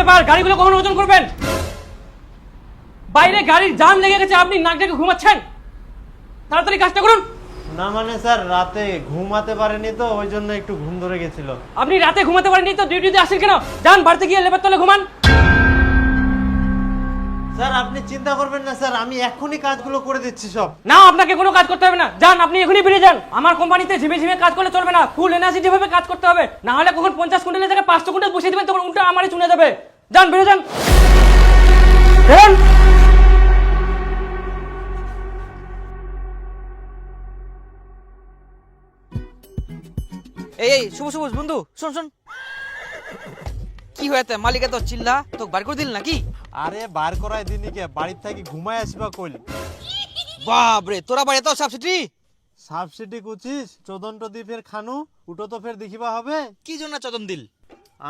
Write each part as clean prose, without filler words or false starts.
ব্যাপার? গাড়িগুলো কখন ওজন করবেন? বাইরে গাড়ির জাম লেগে গেছে, আপনি নাক ডেকে ঘুমাচ্ছেন। তাড়াতাড়ি কাজটা করুন। না মানে স্যার, রাতে ঘুমাতে পারেনি তো, ওই জন্য একটু ঘুম ধরে গেছিল। আপনি রাতে ঘুমাতে পারেননি তো ডিউটিতে আসেন কেন? যান বাড়িতে গিয়ে লেবার তলে ঘুমান। স্যার আপনি চিন্তা করবেন না স্যার, আমি এখনই কাজগুলো করে দিচ্ছি সব। না, আপনাকে কোনো কাজ করতে হবে না। যান, আপনি এখনই বেরিয়ে যান। আমার কোম্পানিতে ঝিমে ঝিমে কাজ করলে চলবে না, ফুল এনার্জি ভাবে কাজ করতে হবে। না হলে কখন 50 কুইন্টালের জায়গায় 500 কুইন্টাল বসিয়ে দিবেন, তখন উল্টো আমারই চুনে যাবে। যান, বেরিয়ে যান। বেরোন। এই শুভ শুভ বন্ধু, শোন শোন, কি হয়েছে? মালিকা তো চিল্লা তো বার করে দিল নাকি? আরে বার করাই দিনি কে, বাড়ির থেকে ঘুমায় আসবা কইল। বাপরে, তোরা বাড়ি তো সাবসিডি সাবসিডি কুচিস চোদনটো দি ফের খানু উটো তো ফের দেখিবা হবে। কি জন্য চদন দিল?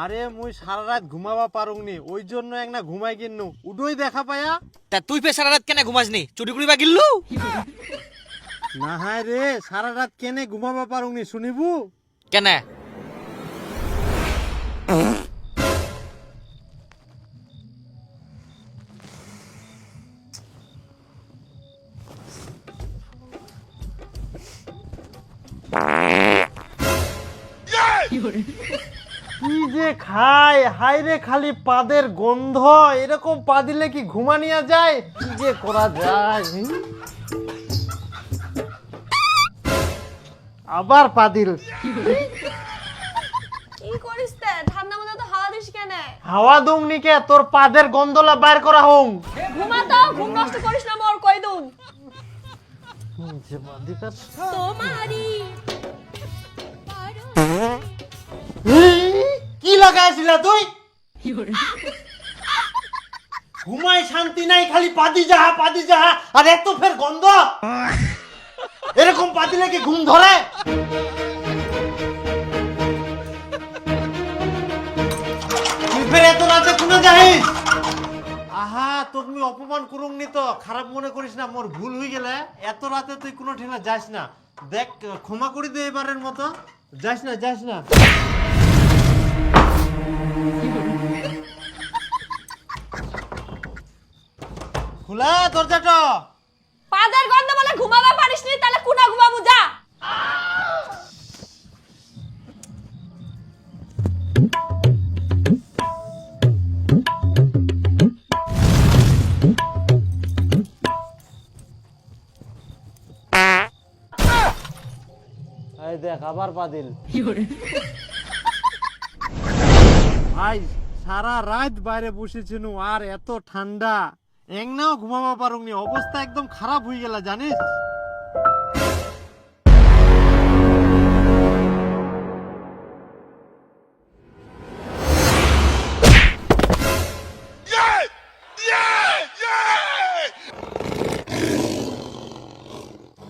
আরে মুই সারা রাত ঘুমাবা পারুংনি, ওই জন্য এক না ঘুমাই কিন্নু উটোই দেখা পায়া। তা তুই ফের সারা রাত কেন ঘুমাসনি? চুরি করিবা গিল্লু? না হায় রে, সারা রাত কেনে ঘুমাবা পারুংনি শুনিবু? কেন? কি যে খায় হায় রে, খালি পাদের গন্ধ। এরকম পা দিলে কি ঘুমা নিয়া যায়? কি যে করা যায়? আবার পা দিল। কি করিস তে? ঠান্ডা মধ্যে তো হাওয়া দিস কেন? হাওয়া দুংনি কে, তোর পাদের গন্ধলা বাইর করা হোম। ঘুমা তো, ঘুম নষ্ট করিস না মোর, কই দুন। তোমারি কি লাগাইছিলা তুই? ঘুমাই শান্তি নাই, খালি পাদি যাহা আর এত ফের গন্ধ। এরকম পাদিলে কি ঘুম ধরে? তুই ফের এত রাতে কোনে যাইস? আহা, তোকে অপমান করুংনি তো, খারাপ মনে করিস না, মোর ভুল হয়ে গেলে। এত রাতে তুই কোনো ঠিনা যাস না, দেখ ক্ষমা করে দে এবারের মতো। যাস না। খোলা দরজাটা। পাদের গন্ধ বলে ঘুমাবা পারিস নি, তাহলে কুনা ঘুমাবো, যা। এই দেখ আবার পাদিল। ভাই সারা রাত বাইরে বসেছিল আর এত ঠান্ডা, একনাও ঘুমাবা পারুংনি, অবস্থা একদম খারাপ হয়ে গেল জানিস।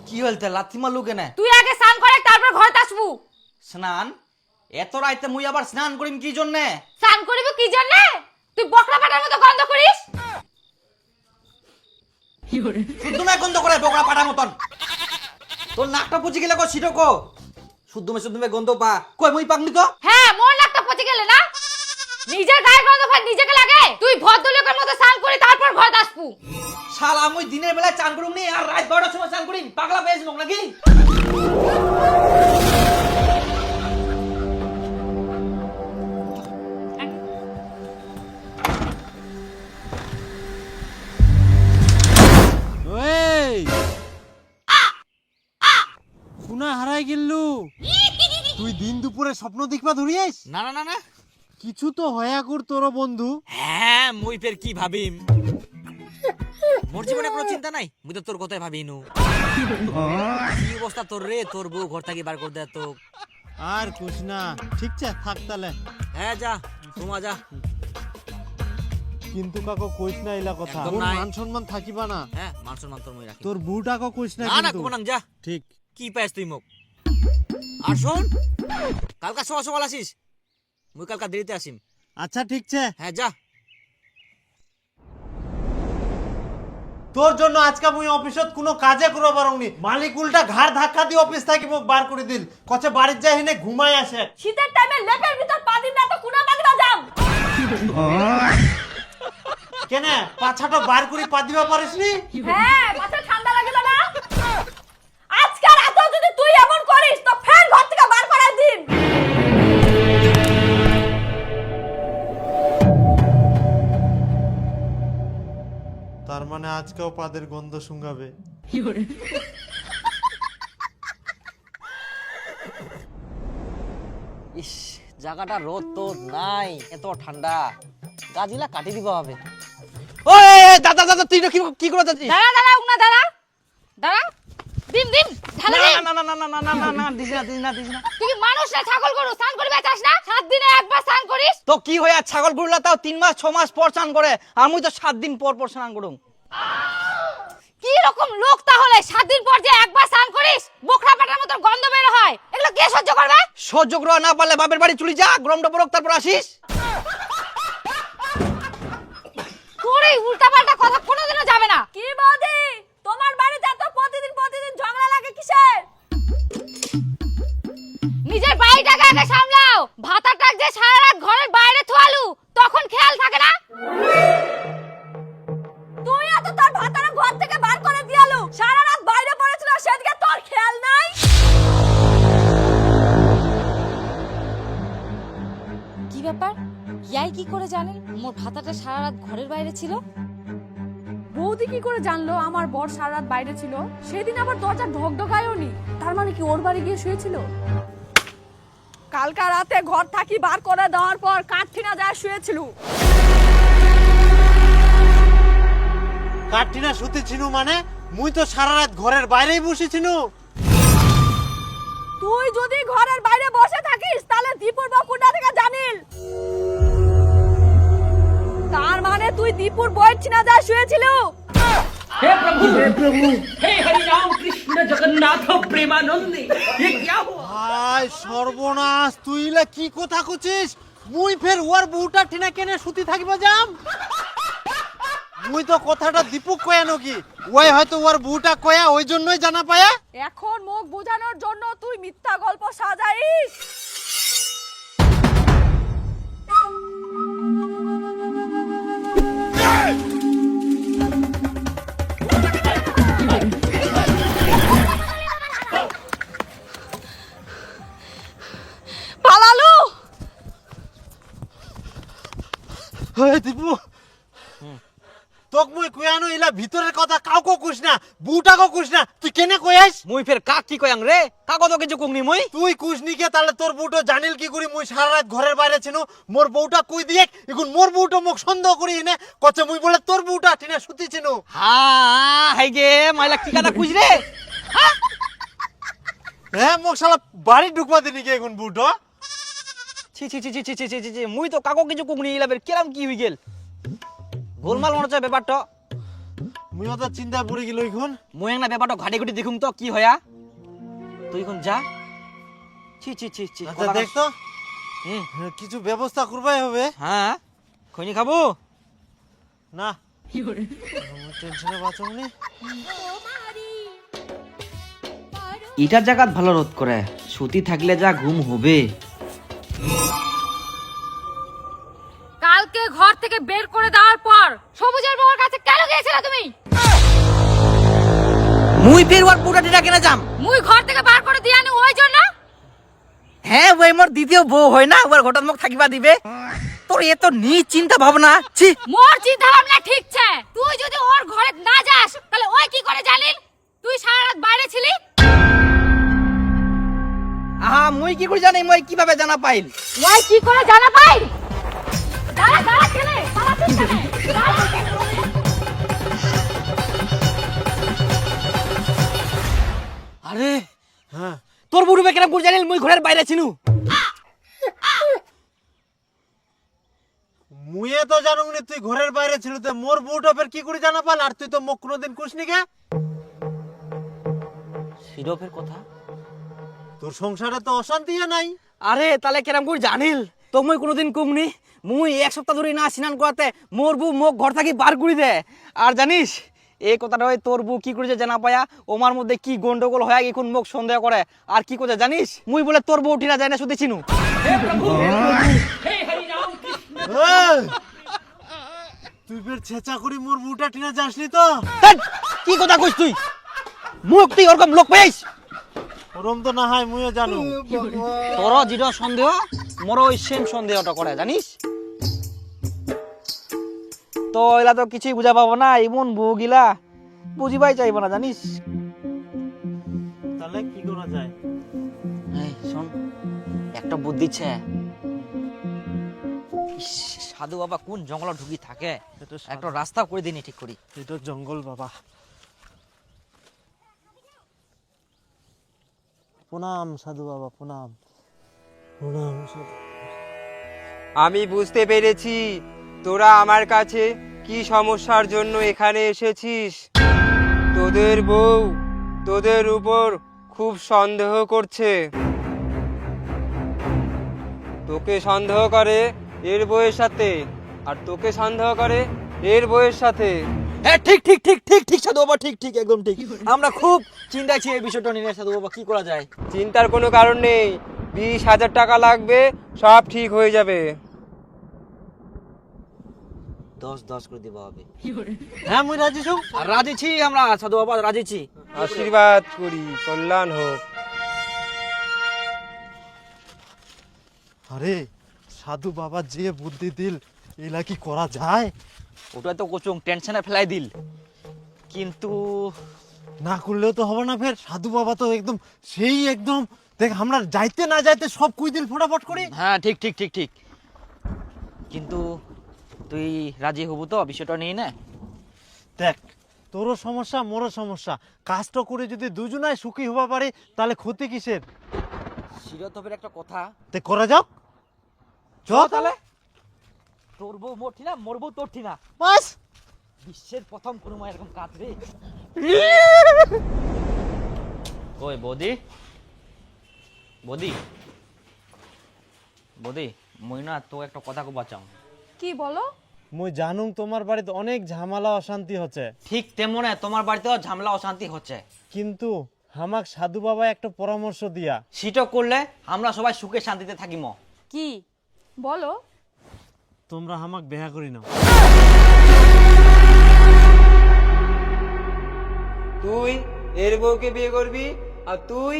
কি হলতে লাথি মারলু কেন? তুই আগে স্নান করে তারপর ঘরে আসবু। স্নান? এত রাইতে মুই আবার স্নান করিম কি জন্য? স্নান করিব কি জন্য? তুই বকরা পাটার মতো গন্ধ করিস। শুদ্ধ না গন্ধ করে বকরা পাটার মতন। তোর নাকটা পচি গেলে কো সিটো কো? শুদ্ধ মে গন্ধ পা কই মুই পাকনি তো? হ্যাঁ, মোর নাকটা পচে গেলে না? নিজের গায়ে গন্ধ ভাই নিজেকে লাগে। তুই ভদ্রলোকের মতো স্নান করে তারপর ঘরে আসবু। শালা মুই দিনের বেলা চান করুম নি আর রাত 12টার সময় চান করিম? পাগলা পেয়েছ মোক নাকি? ওই শুনা হারাই গেললু। তুই দিন দুপুরে স্বপ্ন দেখবা ধরিয়াস? না না না না, কিছু তো হয়া কর তোর বন্ধু। হ্যাঁ মুই ফের কি ভাবিম? মোর জীবনে কোনো চিন্তা নাই, মুই তো তোর কথাই ভাবিনু। কি অবস্থা তোর রে? তোর বউ ঘর থেকে বার করে দেয় তো? আর কুছ না, ঠিক আছে থাক তাহলে। হ্যাঁ যা, তোমা যা। কিন্তু কাকো কইস না ইলা কথা, একদম তোর নাই। মান সম্মান থাকিবা না। হ্যাঁ মান সম্মান তোর মই রাখি। তোর বউটাকে কইস না না না কিন্তু। কুমানাং যা। ঠিক। কি পাইস তুই মোক? আর শোন, কালকা সকাল সকাল আসিস, মুই কালকা দেরিতে আসিম। আচ্ছা ঠিক আছে। হ্যাঁ যা। তোর জন্য আজকে মুই অফিসত কোনো কাজে করব পারংনি। মালিক উল্টা ঘাড় ধাক্কা দিয়ে অফিস থেকে মোক বার করে দিল, কছে বাড়ির যাই হিনে ঘুমাই আসে। শীতের টাইমে লেপের ভিতর পা দিন না তো কুনা বাগবা যাম। কেনে পাছাটা বার করে পা দিবা পারিসনি? হ্যাঁ, মাথা ঠান্ডা লাগে না। আজকে রাতেও যদি তুই এমন করিস তো ফের ঘর থেকে বার করার দিন। তার মানে আজকেও পাদের গন্ধ শুঙ্গাবে। ইস, জায়গাটা রোদ তো নাই, এত ঠান্ডা, গাছগুলা কাটি দিবা হবে। ওই দাদা দাদা, তুই কি করে যাচ্ছিস? দাঁড়া দাঁড়া উনা দাঁড়া দাঁড়া। দিম দিম ঢালে না দিম। না না না না না না না, দিস না দিস না দিস না। তুই কি মানুষ না ছাগল গরু স্নান করবি চাস না? 7 দিনে একবার স্নান করিস। তো কি হইয়া ছাগল গরুলা তাও 3 মাস 6 মাস পর স্নান করে, আর মুই তো 7 দিন পর পর স্নান করুম। কি রকম লোক তাহলে 7 দিন পর যে একবার স্নান করিস, বোকরা পাটার মতো গন্ধ বের হয়, এগুলো কে সহ্য করবে? সহ্য করা না পারলে বাপের বাড়ি চলে যা, গরমটা পড়ক তারপর আসিস। তোর এই উল্টাপাল্টা কথা কোনোদিনও যাবে না। কি বৌদি, তোমার বাড়িতে এত প্রতিদিন প্রতিদিন ঝগড়া লাগে কিসের? নিজের বাড়িটাকে আগে সামলাও। ভাতাটা যে সারা রাত ঘরের বাইরে থুয়ালু, তখন খেয়াল থাকে না? তুই এত তোর ভাতারা ঘর থেকে বার করে দিয়ালু, সারা রাত বাইরে পড়েছিল, সেদিকে তোর খেয়াল নাই? কি ব্যাপার, ইয়াই কি করে জানেন মোর ভাতাটা সারা রাত ঘরের বাইরে ছিল? বৌদি কি করে জানলো আমার বর সারা রাত বাইরে ছিল? সেদিন আবার দরজা ঢকঢকায়ওনি, তার মানে কি ওর বাড়ি গিয়ে শুয়েছিল? কালকা রাতে ঘর থাকি বার করে দেওয়ার পর কাঠঠিনা যায় শুয়েছিল। কাটিনা শুতে ছিনু মানে? মুই তো সারা রাত ঘরের বাইরেই বসেছিনু। তুই যদি ঘরের বাইরে বসে থাকিস তাহলে দীপুর বকুন্ডা থেকে জানিল। তার মানে তুই দীপুর বইয়ের ছিনা যায় শুয়েছিল। हे प्रभु हे हरि राम कृष्ण जगन्नाथ प्रेमानंद, ये क्या हुआ? হায় সর্বনাশ, তুই ইলা কি কথা কছিস? মুই ফের ওর বউটা ঠিনা কেনে শুতি থাকিবা যাম? মুই তো কথাটা দীপক কয়া নকি, ওই হয়তো ওর বউটা কয়া ওই জন্যই জানা পায়া। এখন মুখ বোঝানোর জন্য তুই মিথ্যা গল্প সাজাইস। পালালু। হে দীপু, তোক মুই কয়ানো ইলা ভিতরের কথা কাউকে কইস না, বউটাকে কইস না, তুই কেনে কয়াস? মুই ফের কাক কি কয়াং রে, কাকত কিছু কুংনি মুই। তুই কুসনি কে, তাহলে তোর বউটা জানিল কি করি মুই সারা রাত ঘরের বাইরে ছিল? মোর বউটা কই দিয়ে এখন মোর বউটা মোক সন্দেহ করি এনে কচ্ছে মুই বলে তোর বউটা ঠিনা শুতি ছিল। হ্যাঁ হাই গে মাইলা কি কথা কইছ রে? হ্যাঁ, মোক শালা বাড়ি ঢুকবা দিনি কে এখন বউটা? ছি ছি ছি ছি ছি ছি ছি ছি, মুই তো কাকো কিছু কুংনি, ইলা ফের কেরাম কি হই গেল? গোলমাল মনে হচ্ছে ব্যাপারটা। মুই তো চিন্তা পড়ে গেল এখন। মুই একটা ব্যাপারটা ঘাটি ঘুটি দেখুম তো কি হয়া। তুই এখন যা। ছি ছি ছি ছি, আচ্ছা দেখ তো, হুম, কিছু ব্যবস্থা করবাই হবে। হ্যাঁ খৈনি খাবো না, টেনশনে বাঁচবনি। ইটার জায়গাত ভালো রোদ করে, সুতি থাকলে যা ঘুম হবে। কালকে ঘর থেকে বের করে দেওয়ার পর সবুজের বউর কাছে কেন গিয়েছিলে তুমি? মুই ফের ওর পুরা ডিটা কেনা যাম। মুই ঘর থেকে বার করে দিয়ানি ওই জন্য। হ্যাঁ ওই মোর দ্বিতীয় বউ হয় না, ওর ঘটন মুখ থাকিবা দিবে। তোর এত নিজ চিন্তা ভাবনা, ছি। মোর চিন্তা ভাবনা ঠিক আছে, তুই যদি ওর ঘরে না যাস তাহলে ওই কি করে জানিল তুই সারা রাত বাইরে ছিলি? আহা মুই কি করে জানি, মুই কিভাবে জানা পাইল? ওই কি করে জানা পাই? দাঁড়া দাঁড়া ছেলে, দাঁড়া তুই ছেলে, দাঁড়া। আরে হ্যাঁ, তোর বুড়ুবে কেন করে জানিল মুই ঘরের বাইরে ছিনু? মুয়ে তো জানুনি তুই ঘরের বাইরে ছিল, তো মোর বউটা ফের কি করে জানা পাল? আর তুই তো মোক কোনোদিন কুসনি কে? সিরফের কথা। তোর সংসারে তো অশান্তি নাই। আরে তাহলে কেরাম করে জানিল? তো মুই কোনোদিন কুমনি, মুই এক সপ্তাহ ধরে না স্নান করাতে মোর বউ মোক ঘর থাকি বার করে দে। আর জানিস এই কথাটা ওই তোর বউ কি করেছে জানা পায়া ওমার মধ্যে কি গন্ডগোল হয়ে এখন মুখ সন্দেহ করে আর কি করছে জানিস মুই বলে তোর বউ ঠিনা যায় না শুধু চিনু এই, তুই ফের ছেঁচা করি মোর বুটা টিনা যাসনি তো? ধ্যাৎ, কি কথা কইস তুই মুখ তুই ওরকম লোক পাইস ওরম তো না হয় মুইও জানু। তোর যেটা সন্দেহ মোর ওই সেম সন্দেহটা করে জানিস তো এলা তো কিছুই বুঝা পাবো না এমন বউ গিলা বুঝিবাই চাইবো না জানিস তাহলে কি করা যায়? এই শোন একটা বুদ্ধি ছে ইস, সাধু বাবা কোন জঙ্গল ঢুকি থাকে এটা একটা রাস্তা করে দিনি ঠিক করি এটা জঙ্গল বাবা। প্রণাম সাধু বাবা, প্রণাম প্রণাম সাধু। আমি বুঝতে পেরেছি তোরা আমার কাছে কি সমস্যার জন্য এখানে এসেছিস। তোদের বউ তোদের উপর খুব সন্দেহ করছে। তোকে সন্দেহ করে এর বউয়ের সাথে, আর তোকে সন্দেহ করে এর বউয়ের সাথে। হ্যাঁ ঠিক ঠিক ঠিক ঠিক ঠিক সাধু বাবা ঠিক ঠিক একদম ঠিক আমরা খুব চিন্তা ছি এই বিষয়টা নিয়ে সাধু বাবা কি করা যায় চিন্তার কোনো কারণ নেই, 20,000 টাকা লাগবে, সব ঠিক হয়ে যাবে। 10 করে দিবা হবে হ্যাঁ মুই রাজি ছু। আর রাজি ছি আমরা সাধু বাবা রাজি ছি আশীর্বাদ করি, কল্যাণ হোক। আরে সাধু বাবা যে বুদ্ধি দিল এলা কি করা যায়? ওটা তো কোচং টেনশনে ফেলাই দিল কিন্তু না করলেও তো হবে না ফের। সাধু বাবা তো একদম সেই একদম দেখ আমরা যাইতে না যাইতে সব কুই দিল ফটাফট করে। হ্যাঁ ঠিক ঠিক ঠিক ঠিক কিন্তু তুই রাজি হবু তো বিষয়টা নিয়ে না দেখ তোরও সমস্যা মোরও সমস্যা, কাজটা করে যদি দুজনায় সুখী হবা পারে তাহলে ক্ষতি কিসের? শিরতবের একটা কথা তে করা যাক, চ তাহলে। তোর বউ মোর ঠিনা মোর বউ তোর ঠিনা বাস বিশ্বের প্রথম কোনো মা এরকম কাজ রে ওই বৌদি বৌদি বৌদি মই না তো একটা কথা কো বাঁচাও কি বলো? মুই জানুম তোমার বাড়িতে অনেক ঝামেলা অশান্তি হচ্ছে, ঠিক তেমন তোমার বাড়িতেও ঝামেলা অশান্তি হচ্ছে কিন্তু হামাক সাধু বাবা একটা পরামর্শ দিয়া। সেটা করলে আমরা সবাই সুখে শান্তিতে থাকিম কি বলো? তোমরা হামাক বেহা করি নাও। তুই এর বউকে বিয়ে করবি আর তুই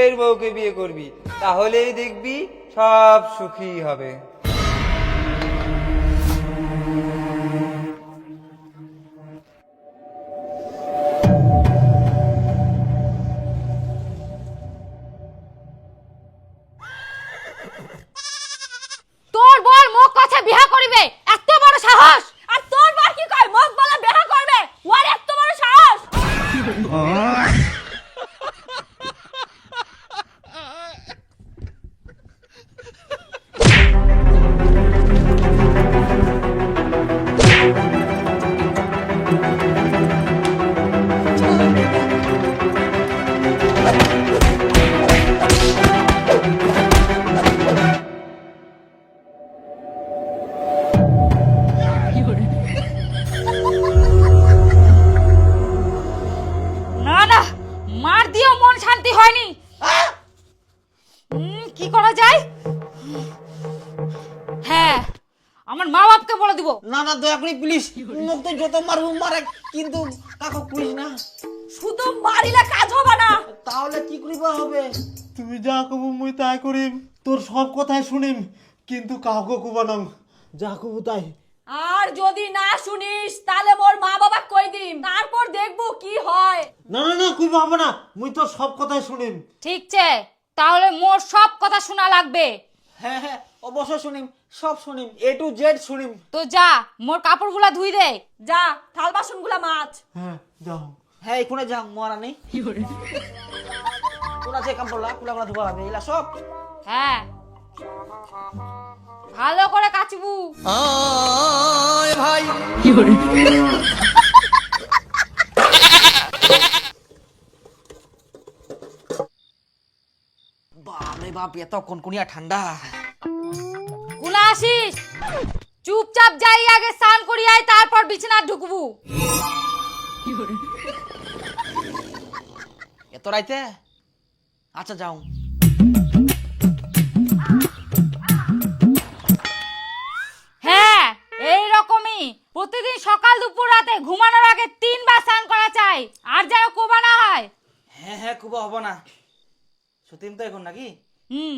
এর বউকে বিয়ে করবি, তাহলেই দেখবি সব সুখী হবে। তোর বল মুখ কথা বিয়া করিবে, এত বড় সাহস! আর তোর বল কি কয় মুখ বলে বিয়া করবে, ওর এত বড় সাহস! না না, মার দিয়েও মন শান্তি হয়নি। কি করা যায়? হ্যাঁ, আমার মা বাপকে বলে দিব। না না দয়া করে প্লিজ মুখ তো যত মারবো মারে কিন্তু কাকু করিস না শুধু মারিলে কাজ হবে না। তাহলে কি করিবা হবে তুমি যা কবু মুই তাই করিম, তোর সব কথাই শুনিম, কিন্তু কাউকে কুবা নাম, যা কবু তাই। আর যদি না শুনিস তাহলে মোর মা বাবা কই দিম, তারপর দেখবো কি হয়। না না না কুবা হবে না, মুই তোর সব কথাই শুনিম। ঠিক আছে, তাহলে মোর সব কথা শোনা লাগবে। হ্যাঁ হ্যাঁ অবশ্যই শুনিম, সব শুনিম, A to Z শুনিম। তো যা মোর কাপড়গুলা ধুই দে, যা থাল বাসনগুলা মাছ। হ্যাঁ যাও। হ্যাঁ এখানে যা মরা নেই কোন আছে কাম করলা কুলা কুলা ধোয়া হবে এলা সব হ্যাঁ, ভালো করে কাচবু। ভাই বাপরে বাপ এত কনকনিয়া ঠান্ডা কুলা আসিস, চুপচাপ যাই আগে স্নান করি আয়, তারপর বিছানা ঢুকবু। এত রাইতে? আচ্ছা যাও। হ্যাঁ এই রকমই প্রতিদিন সকাল দুপুর রাতে ঘুমানোর আগে 3 বার স্নান করা চাই, আর যেন কোবা না হয়। হ্যাঁ হ্যাঁ, কুবা হবো না। সতীন তো এখন নাকি? হুম।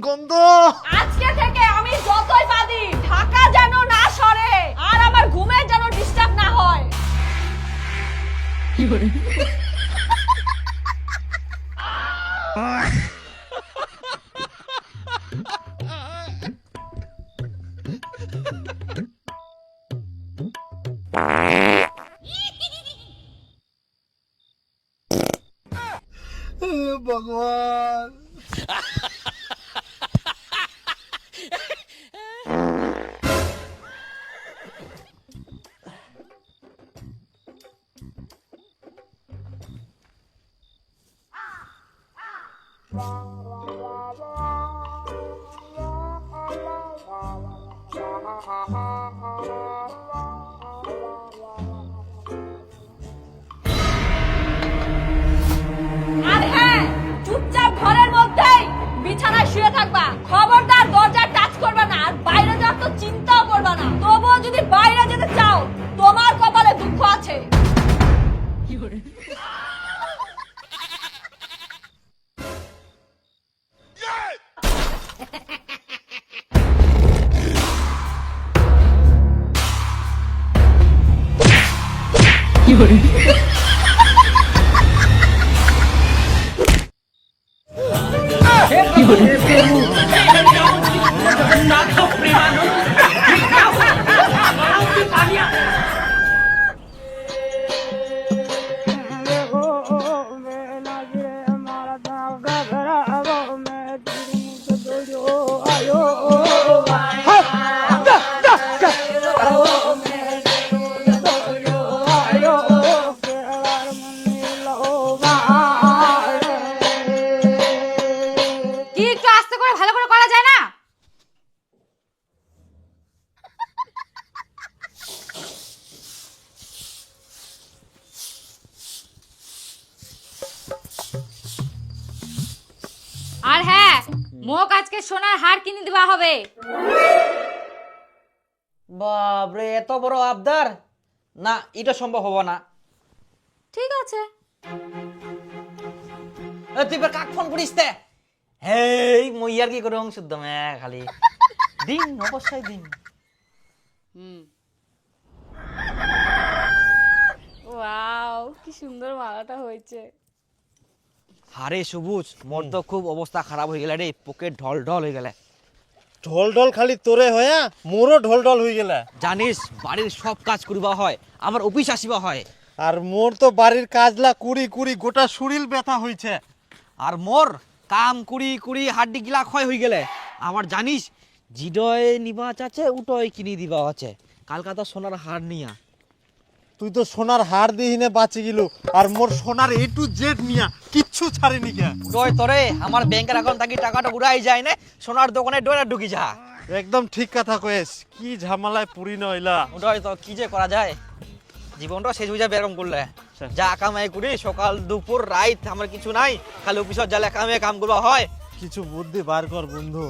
গন্ধ। আজকে থেকে আমি যতই বাদি ঢাকা যেন না সরে, আর আমার ঘুমের যেন ডিস্টার্ব না হয়। ভগবান। আর হ্যাঁ, চুপচাপ ঘরের মধ্যেই বিছানায় শুয়ে থাকবা। খবরদার দরজা টাচ করবে না, আর বাইরে যাওয়ার তো চিন্তাও করবে না। তবুও যদি বাইরে যেতে চাও, তোমার কপালে দুঃখ আছে। কি একটু আস্তে করে ভালো করে করা যায় না? আর হ্যাঁ, মোক আজকে সোনার হার কিনে দেওয়া হবে। বাপরে, এত বড় আবদার? না, এটা সম্ভব হবো না। ঠিক আছে। তুই এবার কাক ফোন করিস তে? হেই মই আর কি করে শুদ্ধ মে খালি দিন, অবশ্যই দিন। ওয়াও, কি সুন্দর মালাটা হয়েছে। আরে সবুজ, মোর তো খুব অবস্থা খারাপ হয়ে গেল রে, পকেট ঢল ঢল হয়ে গেলে। ঢোল ঢোল খালি তোরে হয়া মোরও ঢোল ঢোল হয়ে গেলে। জানিস বাড়ির সব কাজ করিবা হয়, আমার অফিস আসিবা হয়। আর মোর তো বাড়ির কাজলা কুড়ি কুড়ি গোটা শরীর ব্যথা হইছে। আর মোর কাম কুড়ি কুড়ি হাড্ডি গিলা ক্ষয় হয়ে গেলে। আবার জানিস জিডয় নিবা আছে, উটয় কিনি দিবা আছে। কালকা তো সোনার হার নিয়া। তুই তো সোনার হার দিহিনে বাঁচি গেলু, আর মোর সোনার A to Z নিয়া কিচ্ছু ছাড়েনি কে। উটয় তোরে আমার ব্যাংকের অ্যাকাউন্ট থাকি টাকাটা উড়াই যায় না, সোনার দোকানে ডোরা ঢুকি যা। একদম ঠিক কথা কয়েস, কি ঝামেলায় পুরি নইলা। উটয় তো কি যে করা যায়, জীবনটা শেষ হয়ে যাবে এরকম করলে। যা কামাই করি সকাল দুপুর রাত, আমার কিছু নাই, খালি অফিসত যালে কামে কাম করবা হয়। কিছু বুদ্ধি বার কর বন্ধু।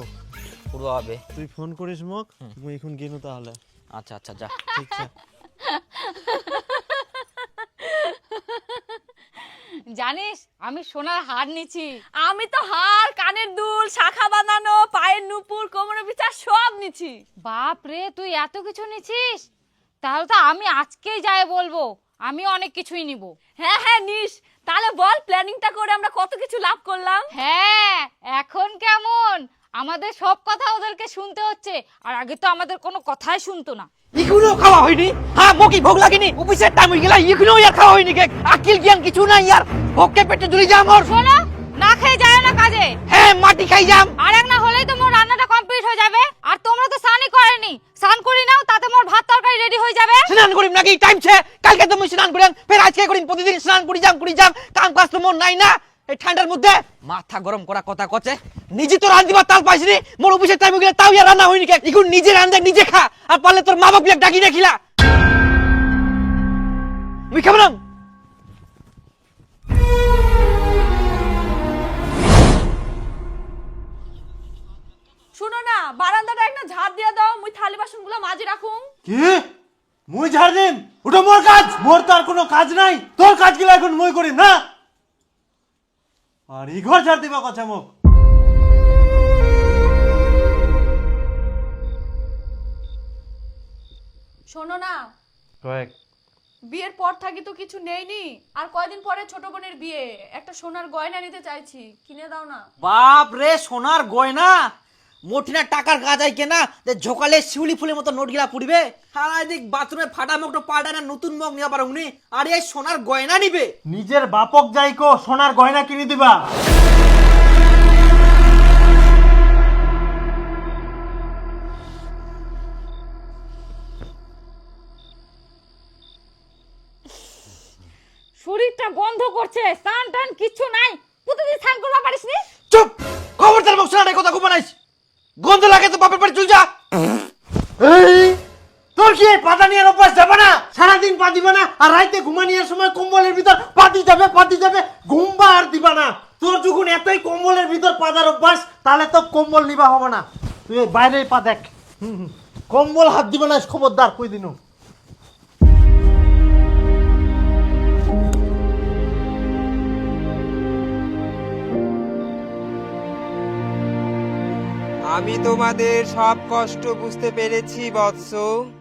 পুরো হবে। তুই ফোন করিস মোক, মুই এখন গেনু তাহলে। আচ্ছা আচ্ছা, যা। ঠিক আছে। জানিস আমি সোনার হার নিছি। আমি তো হার, কানের দুল, শাখা বাঁধানো, পায়ের নুপুর, কোমরের বিচার সব নিছি। বাপ রে, তুই এত কিছু নিছিস? তাহলে তো আমি আজকেই যাই বলবো, আমি অনেক কিছুই নিব। হ্যাঁ হ্যাঁ নিস। তাহলে বল, প্ল্যানিংটা করে আমরা কত কিছু লাভ করলাম। হ্যাঁ, এখন কেমন আমাদের সব কথা ওদেরকে শুনতে হচ্ছে, আর আগে তো আমাদের কোনো কথাই শুনতো না। এখনো খাওয়া হয়নি? হ্যাঁ, মকি ভোগ লাগেনি, অফিসের টাইম হয়ে গেল, এখনো ইয়ার খাওয়া হয়নি। কে আকিল জ্ঞান কিছু নাই ইয়ার, ভোগকে পেটে জ্বলি যা মোর। শোনো, না খেয়ে যায় না কাজে। হ্যাঁ, মাটি খাই যাম। আর এক না হলেই তো মোর রান্নাটা কমপ্লিট হয়ে যাবে। আর তোমরা তো স্নানই করেনি, স্নান করি নাও, তাতে মোর ভাত তরকারি রেডি হয়ে যাবে। স্নান করিম নাকি? টাইম ছে, কালকে তো মুই স্নান করিম, ফের আজকে করিম। প্রতিদিন স্নান করি যাম কাম কাজ তো মোর নাই না। এই ঠান্ডার মধ্যে মাথা গরম করা কথা কচ্ছে নিজে তো রাঁধ দিবার তাল পাইছিনি মোর অফিসের টাইমে গেলে তাও ইয়া রান্না হয়নি কে এখন নিজে রাঁধে নিজে খা আর পারলে তোর মা বাপ ডাকি না খিলা মুই খাবো না শুনো না, বারান্দাটা একটা ঝাড় দিয়ে দাও, মুই থালি বাসনগুলো মাজি রাখুম। কি মুই ঝাড় দিম? ওটা মোর কাজ, মোর তো আর কোনো কাজ নাই। তোর কাজ গুলো এখন মুই করিম না। আর ই ঘর ঝাড় দিবা কথা মুখ। শোনো না, কয়েক বিয়ের পর থাকি তো কিছু নেইনি, আর কয়দিন পরে ছোট বোনের বিয়ে, একটা সোনার গয়না নিতে চাইছি, কিনে দাও না। বাপ রে সোনার গয়না মোটিনা টাকার গাজাই কেনা যে ঝোকালে শিউলি ফুলের মতো নোট গিলা পুড়িবে আর এদিক বাথরুমে ফাটা মুখটা পাল্টায় না নতুন মুখ নিয়ে পারো উনি আর এই সোনার গয়না নিবে নিজের বাপক যাইকো সোনার গয়না কিনে দিবা। শরীরটা গন্ধ করছে, স্নান টান কিচ্ছু নাই, প্রতিদিন স্নান করবা পারিস নি? চুপ খবরদার মুখ শোনা কথা খুব বানাইস গন্ধ লাগে তো বাপের বাড়ি চল যা এই তোর কি এই পাতা নিয়ে অভ্যাস যাবে না? সারাদিন পা দিবা না আর রাইতে ঘুমানিয়ার সময় কম্বলের ভিতর পাতি যাবে ঘুমবা আর দিবা না। তোর যখন এতই কম্বলের ভিতর পাতার অভ্যাস তাহলে তো কম্বল নিবা হবে না। তুই এই বাইরে পা দেখ, কম্বল হাত দিবা না, খবরদার কই দিনু। আমি তোমাদের সব কষ্ট বুঝতে পেরেছি বৎস,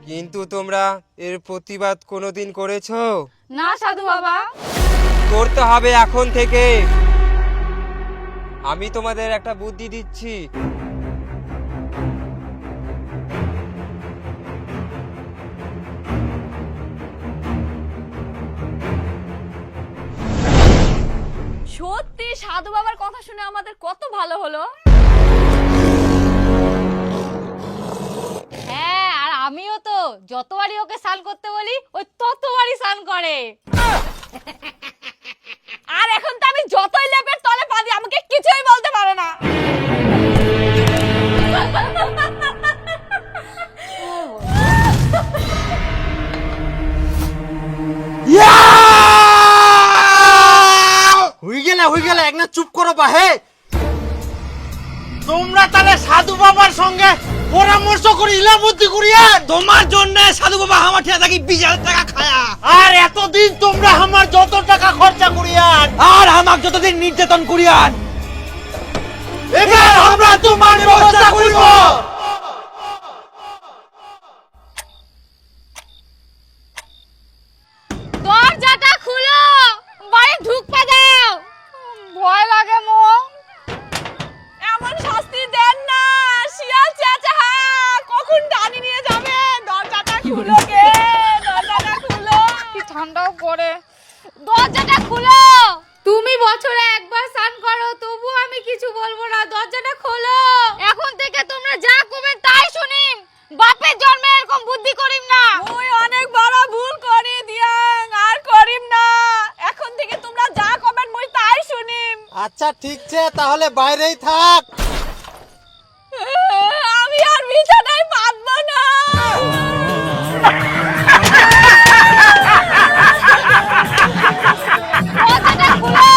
কিন্তু তোমরা এর প্রতিবাদ কোনোদিন করেছো? না সাধু বাবা। করতে হবে এখন থেকে। আমি তোমাদের একটা বুদ্ধি দিচ্ছি। সত্যি সাধু বাবার কথা শুনে আমাদের কত ভালো হলো। হ্যাঁ, আর আমিও তো যতবারই ওকে স্নান করতে বলি ওই ততবারই স্নান করে। আর এখন তো আমি যতই লেপের তলে পা দিই আমাকে কিছুই বলতে পারে না। হই গেলে এক না চুপ করো বাহে। তোমরা তাহলে সাধু বাবার সঙ্গে পরামর্শ করি ইলা বুদ্ধি করিয়া তোমার জন্য সাধু বাবা আমার ঠিয়া থাকি 20,000 টাকা খায়া আর এতদিন তোমরা আমার যত টাকা খরচা করিয়ান আর আমাক যতদিন নির্যাতন করিয়ান এবার আমরা তোমার ব্যবস্থা করিব। দরজাটা খুলো, বাড়ি ঢুকতে দাও, ভয় লাগে মো। এমন শাস্তি দেন না, শিয়াল চেঁচা কখন টানি নিয়ে যাবে। দরজাটা খুলো গে, দরজাটা খুলো। কি ঠান্ডাও পড়ে, দরজাটা খুলো। তুমি বছরে একবার স্নান করো, তবু আমি কিছু বলবো না, দরজাটা খোলো। এখন থেকে তোমরা যা করবে তাই শুনিম, বাপের জন্মে এরকম বুদ্ধি করিম না। ওই অনেক বড় ভুল করে দিয়াং, আর করিম না। এখন থেকে তোমরা যা করবেন মই তাই শুনিম। আচ্ছা ঠিক আছে, তাহলে বাইরেই থাক। আমি আর বিছানায় পাতবো না। দরজাটা খুলো।